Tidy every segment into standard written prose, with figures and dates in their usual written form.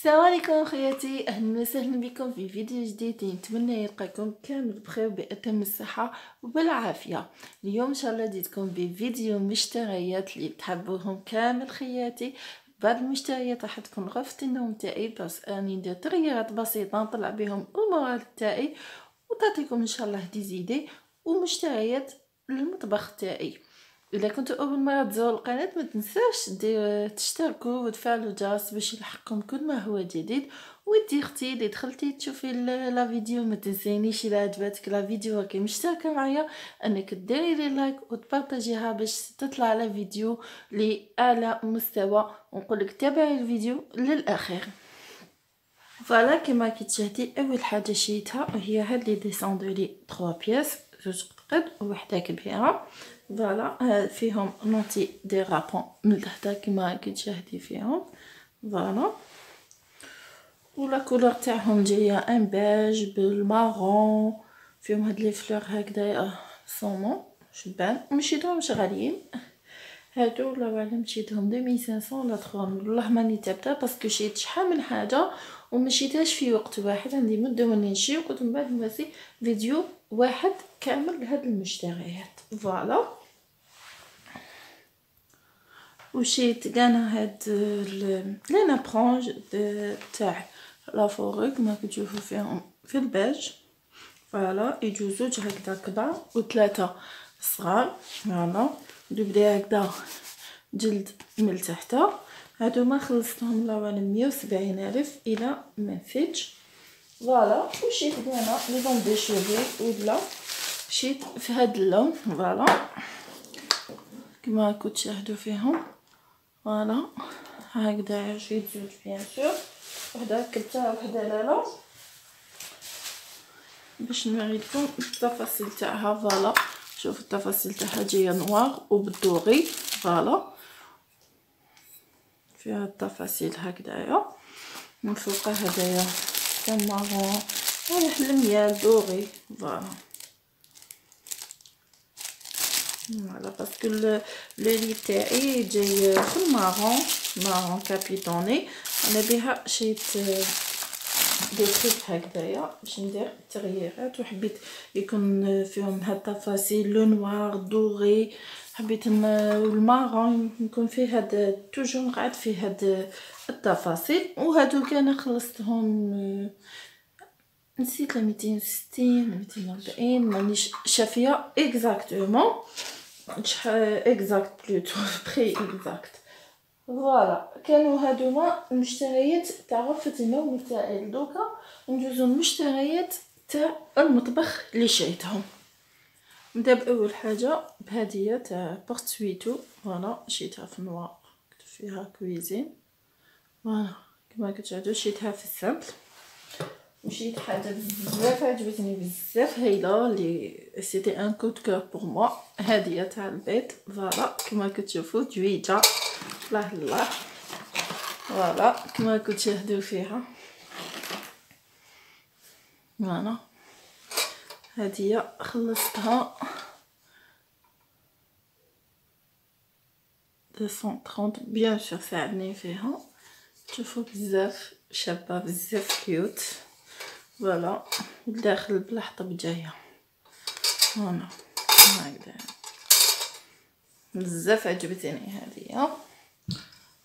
السلام عليكم خواتي، اهلا وسهلا بكم في فيديو جديد. نتمنى يلقاكم كامل بخير بأتم الصحة وبالعافية. اليوم ان شاء الله جيتكم بفيديو مشتريات اللي تحبوهم كامل خياتي. بعض المشتريات راح تكون غرفة النوم تاعي، بس اني ندير تغييرات بسيطة نطلع بهم المورال تاعي وتعطيكم ان شاء الله دي زيدي ومشتريات للمطبخ تاعي. اذا كنتوا اول مره تزوروا القناه ما تنساوش تشتركوا وتفعلوا الجرس باش يلحقكم كل ما هو جديد. وانتي اختي اللي دخلتي تشوفي لا فيديو ما تنسينيش اذا عجبتك لا فيديو راكي مشتركه معايا انك ديري لي لايك وتبارطاجيها باش تطلع على فيديو لاعلى مستوى، ونقول لك تابعي الفيديو للاخير. فوالا كما كتشاهدي اول حاجه شريتها وهي هاد لي ديسوندو لي 3 بياس، جوج قطقط ووحده كبيره. فوالا فيهم نوتي دي رابون من تحت كما كتشاهدي فيهم. فوالا ولا كولور تاعهم جايه ان بيج بالمارون، فيهم هاد لي فلور هكذايا صومون شبان، مشيتهمش غاليين هادو. ولا على مشيتهم 2500 ولا 3000 والله ماني تابعه باسكو شريت شحال من حاجه ومشيتهاش في وقت واحد، عندي مده واني نشري وكنت من بعد نواسي فيديو واحد كامل لهاد المشتريات. فوالا وشيت كانا هاد لي نابرونج تاع لافوريك ما كتشوفوا فيهم في الباج. فوالا يجو زوج هكذا كبار وثلاثه صغار. فوالا بدا هكذا جلد من تحت. هادو ما خلصتهم لا ولا 170,000 الى ما فيتش. فوالا وشيت هنا لي دون دي شوفي ولا شيت في هاد اللون. فوالا كما كنت تشاهدوا فيهم. فوالا هكذا شيت زوج بيان سور، وحده كلتها وحده لالا باش نوريكم التفاصيل تاعها. فوالا شوف التفاصيل تاعها جايه نوار وبالدوري. فوالا فيها التفاصيل هكذايا من فوق هدايا كان مارون وريح الميال دوري. فوالا باسكو لي تاعي جاي في مارون كابيتوني، انا بها شيت دي تريك هكذايا باش ندير تغييرات، وحبيت يكون فيهم هاد التفاصيل لو نوار دوري، حبيت المارون يكون فيه هاد توجور نقعد فيه هاد التفاصيل. وهادو كان خلصتهم نسيت 260 240 مانيش شافيه اكزاكتومون شحال اكزاكت بلوتو بري اكزاكت. فوالا كانوا هادوما المشتريات تاع غرفة النوم تاعي. دوكا ندوزو المشتريات تاع المطبخ اللي شريتهم. نبدا باول حاجه بهديه تاع بورتويتو. فوالا شريتها في نوار كتب فيها كويزين. فوالا كما كتشاهدوا شريتها في السامبل. وشريت حاجه بزاف عجبتني بزاف هايله لي سيتي ان كود كور بور موا، هديه تاع البيت. فوالا كما كتشوفوا دويجه الله الله. فوالا كما كتشاهدوا فيها. فوالا هديه خلصتها 230 بيان سور ساعدني فيها. تشوفوا بزاف شابه بزاف كيوت. فوالا الداخل بلا حطب جايه. فوالا هكذا بزاف عجبتني هذه.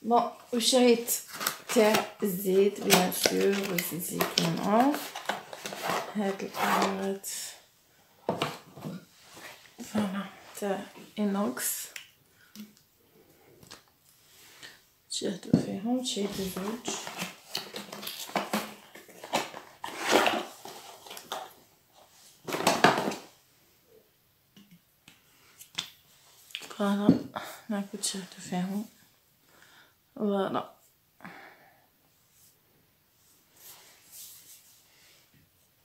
بون وشريت تاع الزيت بيان سور زيت زيتون هاد القنوات. فوالا تاع انوكس تشاهدوا فيهم. شريت زوج. فوالا راكم تشاهدوا فيهم. فوالا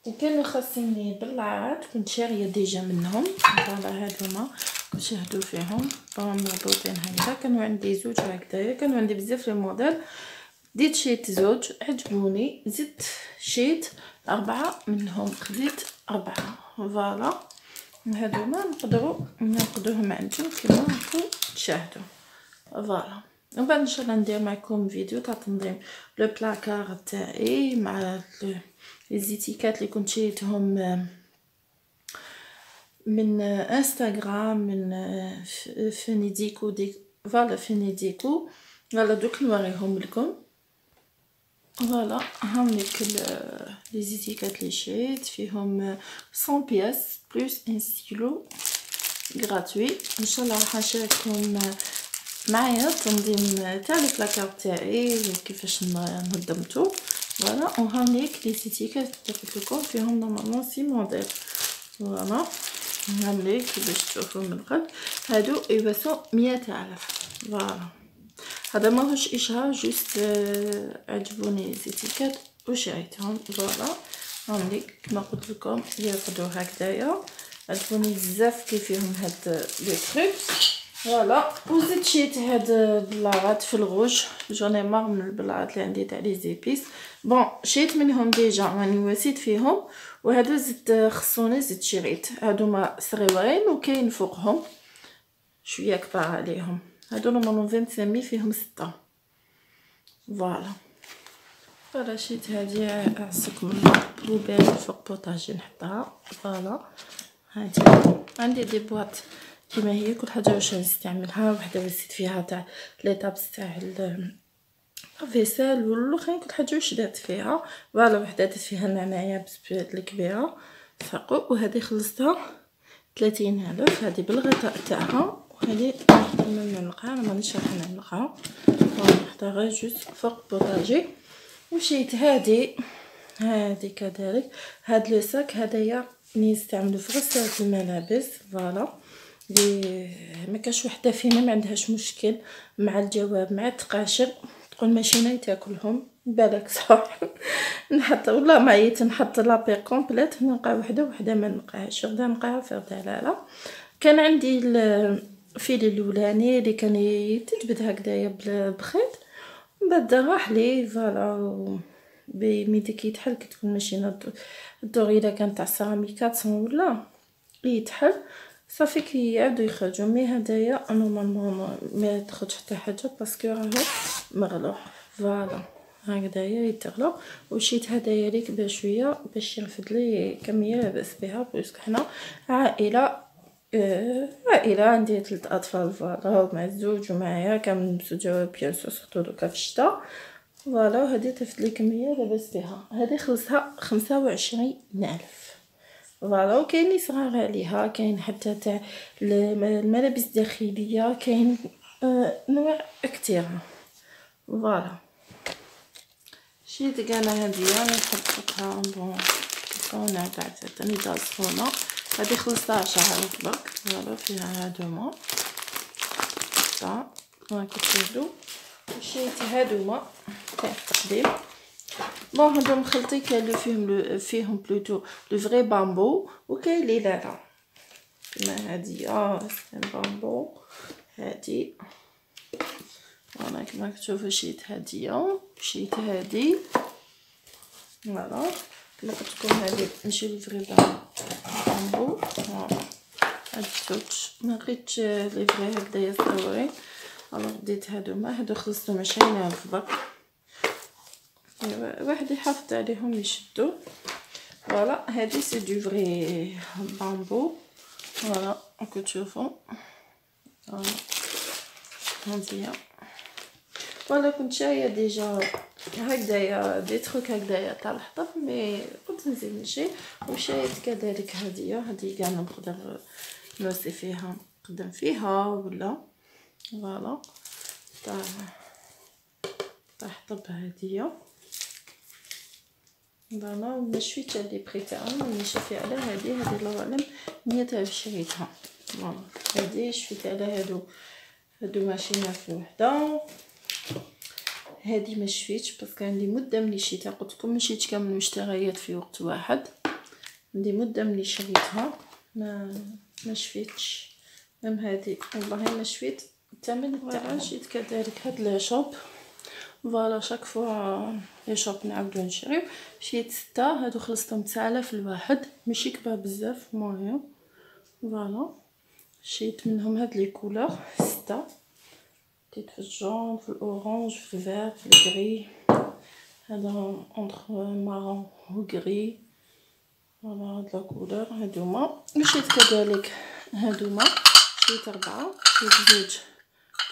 وكانوا خاصيني بالعاد كنت شاريه ديجا منهم. فوالا هادوما تشاهدوا فيهم طبعا مربوطين هكذا. كانوا عندي زوج هكذايا، كانوا عندي بزاف لي موديل. بديت شيت زوج عجبوني، زدت شيت 4 منهم، خديت 4. فوالا هادوما نقدروهم عندكم كما راكم تشاهدوا. فوالا ومن بعد ان شاء الله ندير معكم فيديو تاع تنظيم لو بلاكار تاعي مع لي زيتيكات اللي كنت شريتهم من انستغرام من فينيديكو دي فوالا فينيديكو. فوالا دوك نوريهم لكم. فوالا هاوليك لي زيتيكات اللي شريت فيهم 100 بياس بلس ان ستيلو غراتوي. ان شاء الله راح نشارككم معايا التنظيم تاع البلاكار تاعي كيفاش نظمتو. فوالا وهاوليك لي زيتيكات اللي قلت لكم فيهم نورمالمون 6 موديل. فوالا هاوليك باش تشوفوا من القلب هادو يبسو 100,000. فوالا هذا ماهوش اشهار جوست عجبوني زيتيكات وشريتهم. فوالا هاوليك كما قلت لكم يرقدوا هكذايا عجبوني بزاف كيف فيهم هاد لي تروك. فوالا وزيد شريت هاد البلاغات في الغوج جوني مار من البلاغات اللي عندي تاع لي زيبيس. بون شريت منهم ديجا راني واسيت فيهم وهادو زدت خصوني زدت شريت هادوما صغيورين وكاين فوقهم شويه كبار عليهم. هادو نورمالمون 25 فيهم 6. فوالا فوالا شريت هادي عسك من بلوبير فوق بوطاجي نحطها. فوالا هادي عندي دي بواط كيما هي كل حاجه واش نستعملها. وحده وسيت فيها تاع لي طابس تاع الفيسال والاخرين كل حاجه واش درت فيها. فوالا وحده درت فيها النعناع بسبيت الكبيره فقو وهذه خلصتها 30,000. هذه بالغطاء تاعها وهذه نحضر من نعلقها انا مانيش راح نعلقها نحطها غير جوست فوق بوطاجي. وشيت هذه كذلك هاد لو ساك هدايا نستعملو في غسالة الملابس. فوالا لي ما كاش وحده فينا ما عندهاش مشكل مع الجواب مع التقاشر تقول ماشي تاكلهم بالك صح. نحط ولا معيت نحط لابي كومبليت نلقى وحده ما نلقاهاش غدا نلقاها في لا. كان عندي الفيل الاولاني اللي كان يتجبد هكذايا بخيط من بعد راح لي. فوالا بميدي كيتحل كتكون ماشي الدور اذا كان تاع سيراميكات ولا يتحل صافي كيعاودو يخرجوا. مي هدايا نورمالمون ما تاخذش حتى حاجه باسكو راهو مغلوق. فوالا هكذايا يتغلق. وشيت هدايا ليك بشويه باش ينفد لي كميه لاباس بها باسكو حنا عائله عندي 3 اطفال. فوالا مع الزوج ومعايا كامل نلبسو جواب بيان سور سورتو دوكا في الشتا. فوالا وهذه تفد لي كميه لاباس بها. هذه خلصها 25,000. فوالا وكاين صغار عليها كاين حتى تاع الملابس الداخليه كاين نوع كتير. فوالا شيت كاع هادي انا نحطها بون سخونه تاع تاني تاع سخونه. هذه 15,000 برك. فوالا فيها هادوما تاع ما كتشوفوا. شيت هادوما تاع التقديم. بون هادو مخلطين كاين فيهم بلوتو لو فري بامبو وكاين لي لا كما هادي بامبو هادي. وانا كما كتشوفوا شيت هادي شيت هادي. فوالا كما قلت لكم هادي ماشي لو فري بامبو. هاد الزوج ما لقيتش لي فري هكذايا صغيورين الوغ ديت هادوما. هادو خلصتهم 20,000 برك. واحد يحافظ عليهم يشدو. فوالا هادي سي دو فري بامبو. فوالا راكم تشوفوا هانتيا. فوالا كنت شايه ديجا هكذايا دي تروك هكذايا تاع الحطب مي قلت نزيد نشري. وشايت كذلك هادي كاع نقدر نوصي فيها نقدم فيها ولا. فوالا تاع حطب هاديه. فوالا ما شفيتش لي بري تاعهم ماني شافيه على هادي الله اعلم 100,000 شريتها. فوالا هادي شفيت على هادو ماشينا في وحده. هادي ما شفيتش باسكو عندي مده ملي شريتها قلت لكم مشيت كامل المشتريات في وقت واحد. عندي مده ملي شريتها ما شفيتش. ميم هادي والله ما شفيت الثمن تاعها. شريت كذلك هاد لاشوب. فوالا شاك فوا لي شوب نعاودو نشريو. شريت 6 هادو خلصتهم 9,000 الواحد ماشي كبار بزاف المهم. فوالا شريت منهم هاد لي كولور 6. بديت في الجون، في الاورانج، في الفير، في الكري. هذا اونتر مارون و كري. فوالا هاد لا كولور هادوما. مشيت كذلك هادوما شريت 4، شريت 2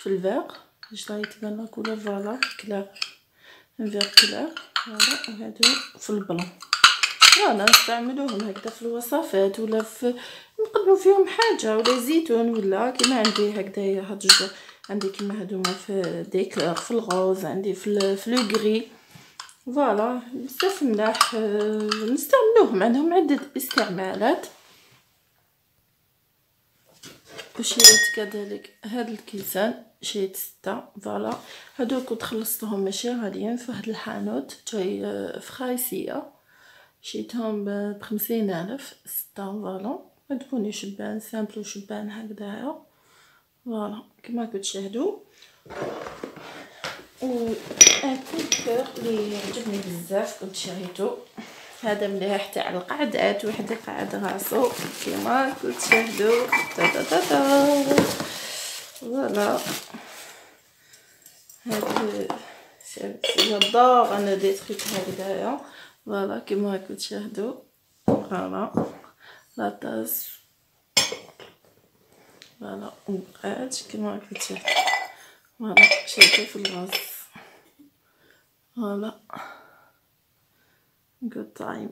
في الفير باش لا تبان لا كولور. فوالا كلار فير كلار. فوالا وهادو في البلون. فوالا نستعملوهم هكذا في الوصفات ولا في نقدموا فيهم حاجه ولا زيتون ولا كيما عندي هكذايا هاد الجو. عندي كيما هادوما في ديكور في الغوز، عندي في لو غري. فوالا بزاف ملاح. نستعملوهم عندهم عدة استعمالات. وشريت كذلك هاد الكيسان، شريت 6. فوالا هادو كنت خلصتهم ماشي غاليين في هاد الحانوت جاي في خايسية. شريتهم ب50,000 6. فوالا عجبوني شبان سامبل وشبان هكذايا. فوالا كما كتشاهدوا. و ان كولور لي عجبني بزاف كنت شريتو. هذا مليح تاع القعدات، وحده قاعد راسو كيما كتشاهدوا. فوالا هاد جادور انا دي تريك هكذايا. فوالا كيما كتشاهدوا. فوالا لا طاس. فوالا وبقات كيما كتشاهدوا. فوالا شريته في الغاز. فوالا good time.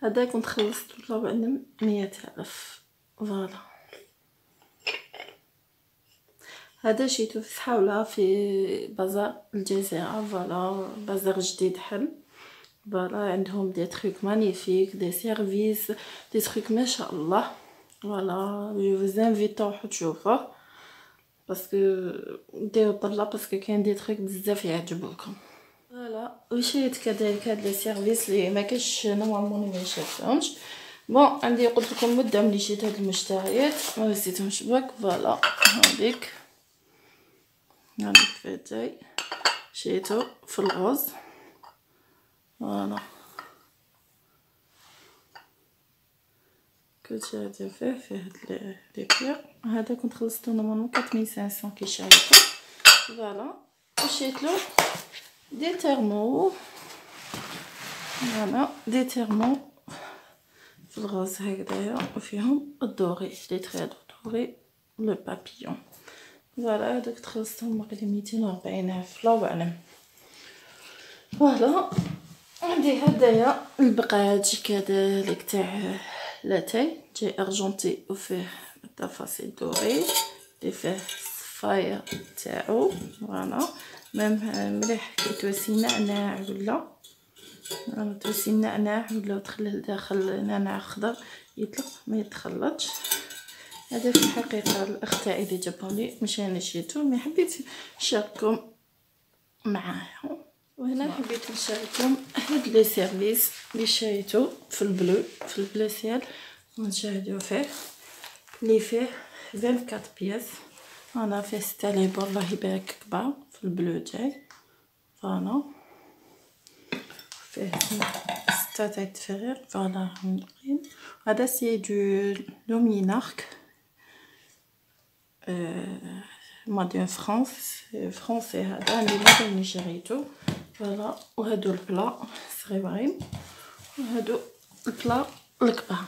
هذا كنت خلصت طبعا 100,000. فوالا هذا شيتو في حاولة في بازار الجزيرة. فوالا بازار جديد حل. فوالا عندهم دي تروك مانيفيك، دي سيرفيس، دي تروك ما شاء الله. فوالا جو vous invite تروحو تشوفوه باسكو ديرو طلة باسكو كاين دي تروك بزاف يعجبوكم. فوالا وشريت كذلك هاد لي سيرفيس لي ما كاش نورمالمون ما شفتهمش. بون عندي قلت لكم مده ملي شريت هاد المشتريات ما نسيتهمش باك. فوالا هذيك فاتاي شريتو في الغوز. فوالا كنت شريته فيه هاد لي بيغ. هذا كنت خلصتو نورمالمون 4500 كي شريته. فوالا وشريت له دي تيرمو. فوالا دي تيرمو في الغاز هكذايا وفيهم الدوري لي تريدو دوري لو بابيون. فوالا هذوك تخلصتهم مقري 240,000 الله اعلم. فوالا عندي هدايا البقاج كذلك تاع لاتاي جاي ارجونتي وفيه تفاصيل دوري اللي فيه الصفاير تاعو. فوالا ميم مليح كي توسي نعناع ولا توسي النعناع ولا تخليه داخل نعناع خضر يطلق ما يتخلطش. هذا في الحقيقه الاخ تاعي اللي جابهم لي مش انا شريته مي حبيت نشارككم معاهم. وهنا حبيت نشارككم هاد لي سيرفيس اللي شريتو في البلو سيال ونشاهدوا فيه اللي فيه 24 بياس. انا فيه 6 ليبر الله يبارك كبار في البلو جاي. فوالا فيه 6 تاع التفريغ. فوالا منقين. هذا سي دو لومينارك مادين فرنسي. هذا اللي شريتو. فوالا وهادو البلا صغيرين وهادو البلا الكبار.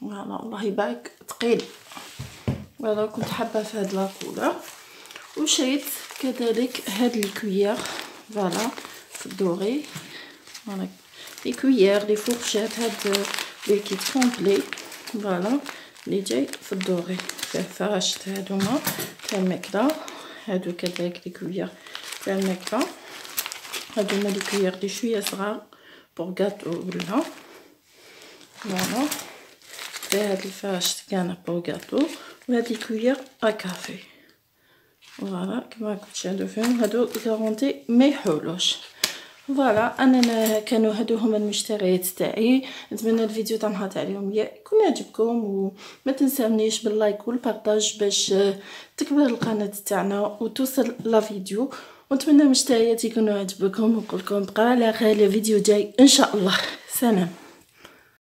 فوالا الله يبارك ثقيل. فوالا كنت حابه في هاد لاكولور. وشريت كذلك هاد الكويير. فوالا في الدوري. فوالا لي كويير لي فورشات هاد لي كيت كومبلي. فوالا اللي جاي في الدوري فيه فراشت هادوما تاع الماكله. هادو كذلك لي كويير تاع الماكله. هادوما لي كويير لي شويه صغار بور غاتو ولا. فوالا فيه هاد الفراشت كان بور غاتو وهاد لي كويير ا كافي. فوالا كما كتشاهدوا فيهم هادو غارونتي ما يحولوش. فوالا انا كانوا هادو هما المشتريات تاعي. نتمنى الفيديو تاع النهار تاع اليوم يكون عجبكم وما تنساونيش باللايك والبارطاج باش تكبر القناه تاعنا وتوصل لا فيديو. ونتمنى المشتريات يكونوا عجبكم ونقول لكم بقى على خير الفيديو جاي ان شاء الله. سلام.